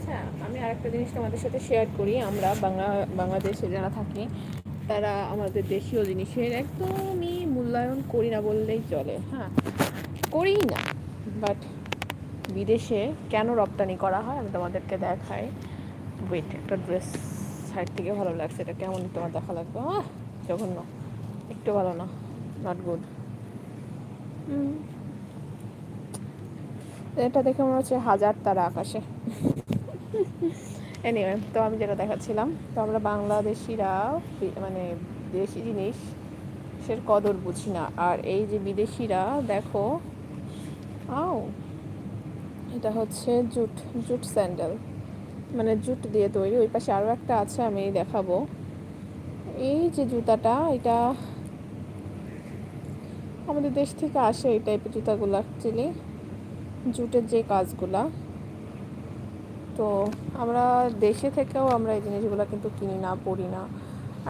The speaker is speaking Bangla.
আচ্ছা, আমি আরেকটা জিনিস তোমাদের সাথে শেয়ার করি। আমরা বাংলাদেশে যারা থাকি তারা আমাদের দেশীয় জিনিসের একদমই মূল্যায়ন করি না বললেই চলে। হ্যাঁ, করিই না। বাট বিদেশে কেন রপ্তানি করা হয় আমি তোমাদেরকে দেখাই। ওয়েট, একটা ড্রেস সাইড থেকে ভালো লাগছে, এটা কেমন তোমার দেখা লাগবে? জঘন্য, একটু ভালো না, নট গুড। এটা দেখে মনে হচ্ছে হাজার তারা আকাশে। এনিওয়ে, তো আমি যেটা দেখাচ্ছিলাম, তো আমরা বাংলাদেশিরা মানে দেশি জিনিস সের কদর বুঝি না। আর এই যে বিদেশিরা দেখো, আও এটা হচ্ছে জুট, জুট স্যান্ডেল, মানে জুট দিয়ে তৈরি। ওই পাশে আরও একটা আছে, আমি দেখাবো। এই যে জুতাটা, এটা আমাদের দেশ থেকে আসে এই টাইপের জুতাগুলো, অ্যাকচুয়ালি জুটের যে কাজগুলা। তো আমরা দেশে থেকেও আমরা এই জিনিসগুলো কিন্তু কিনি না, পরি না।